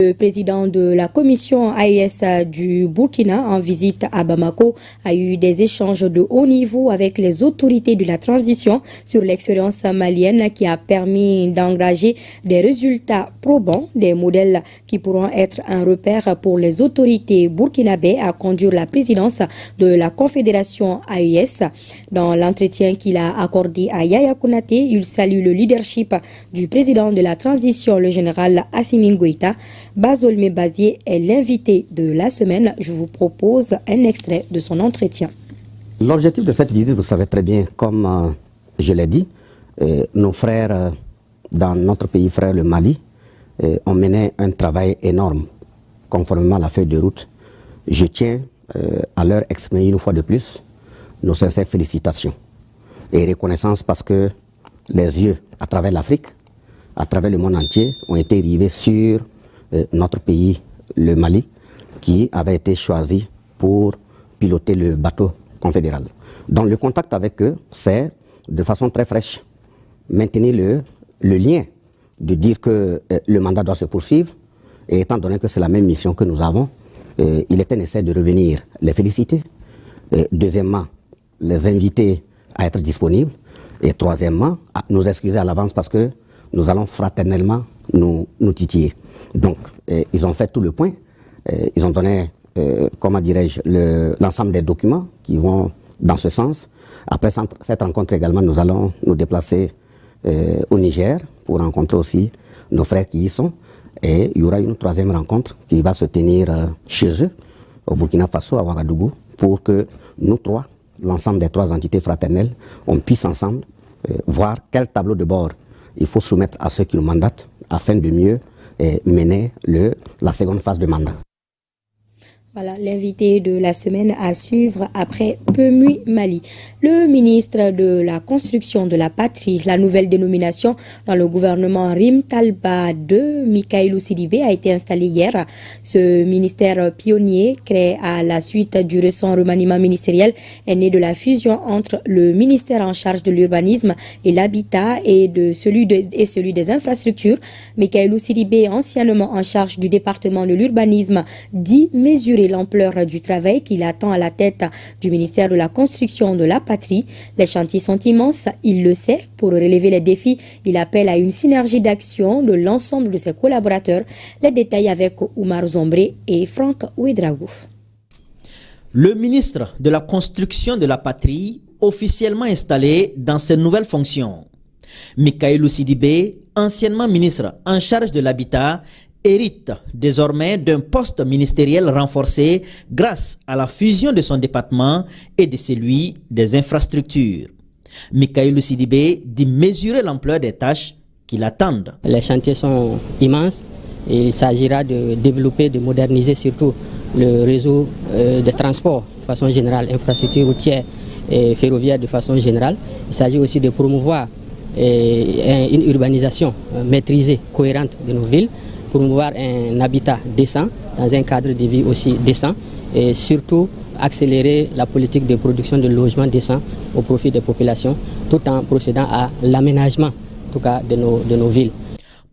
Le président de la commission AES du Burkina en visite à Bamako a eu des échanges de haut niveau avec les autorités de la transition sur l'expérience malienne qui a permis d'engager des résultats probants, des modèles qui pourront être un repère pour les autorités burkinabées à conduire la présidence de la Confédération AES. Dans l'entretien qu'il a accordé à Yaya Konaté, il salue le leadership du président de la transition, le général Assimi Goïta. Bazolme Bazier est l'invité de la semaine. Je vous propose un extrait de son entretien. L'objectif de cette visite, vous savez très bien, comme je l'ai dit, nos frères dans notre pays frère, le Mali, ont mené un travail énorme, conformément à la feuille de route. Je tiens à leur exprimer une fois de plus nos sincères félicitations et reconnaissance parce que les yeux à travers l'Afrique, à travers le monde entier, ont été rivés sur notre pays, le Mali, qui avait été choisi pour piloter le bateau confédéral. Donc le contact avec eux, c'est de façon très fraîche, maintenir le lien, de dire que le mandat doit se poursuivre, et étant donné que c'est la même mission que nous avons, il était nécessaire de revenir les féliciter. Deuxièmement, les inviter à être disponibles. Et troisièmement, à nous excuser à l'avance parce que nous allons fraternellement nous titiller. Donc, ils ont fait tout le point. Ils ont donné, comment dirais-je, l'ensemble des documents qui vont dans ce sens. Après cette rencontre également, nous allons nous déplacer au Niger pour rencontrer aussi nos frères qui y sont. Et il y aura une troisième rencontre qui va se tenir chez eux, au Burkina Faso, à Ouagadougou, pour que nous trois, l'ensemble des trois entités fraternelles, on puisse ensemble voir quel tableau de bord il faut soumettre à ceux qui nous mandatent afin de mieux mener la seconde phase de mandat. Voilà l'invité de la semaine à suivre après Pemui Mali. Le ministre de la Construction de la Patrie, la nouvelle dénomination dans le gouvernement Rim Talba II, Mikailou Sidibé, a été installé hier. Ce ministère pionnier, créé à la suite du récent remaniement ministériel, est né de la fusion entre le ministère en charge de l'urbanisme et l'habitat et celui des infrastructures. Mikailou Sidibé, anciennement en charge du département de l'urbanisme, dit mesurer l'ampleur du travail qu'il attend à la tête du ministère de la Construction de la Patrie. Les chantiers sont immenses, il le sait. Pour relever les défis, il appelle à une synergie d'action de l'ensemble de ses collaborateurs. Les détails avec Oumar Zombré et Franck Ouedraogo. Le ministre de la Construction de la Patrie, officiellement installé dans ses nouvelles fonctions. Mikailou Sidibé, anciennement ministre en charge de l'habitat, hérite désormais d'un poste ministériel renforcé grâce à la fusion de son département et de celui des infrastructures. Mikailou Sidibé dit mesurer l'ampleur des tâches qui l'attendent. Les chantiers sont immenses et il s'agira de développer, de moderniser surtout le réseau de transport de façon générale, infrastructures routières et ferroviaires de façon générale. Il s'agit aussi de promouvoir une urbanisation maîtrisée, cohérente de nos villes, promouvoir un habitat décent, dans un cadre de vie aussi décent, et surtout accélérer la politique de production de logements décents au profit des populations, tout en procédant à l'aménagement, en tout cas, de nos villes.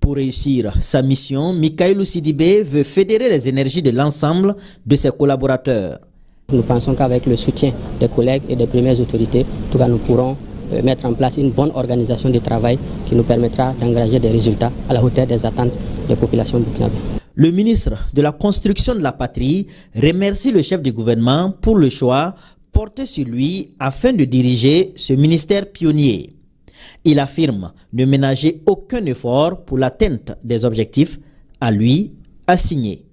Pour réussir sa mission, Mikailou Sidibé veut fédérer les énergies de l'ensemble de ses collaborateurs. Nous pensons qu'avec le soutien des collègues et des premières autorités, en tout cas, nous pourrons mettre en place une bonne organisation de travail qui nous permettra d'engager des résultats à la hauteur des attentes des populations burkinabées. Le ministre de la Construction de la Patrie remercie le chef du gouvernement pour le choix porté sur lui afin de diriger ce ministère pionnier. Il affirme ne ménager aucun effort pour l'atteinte des objectifs à lui assignés.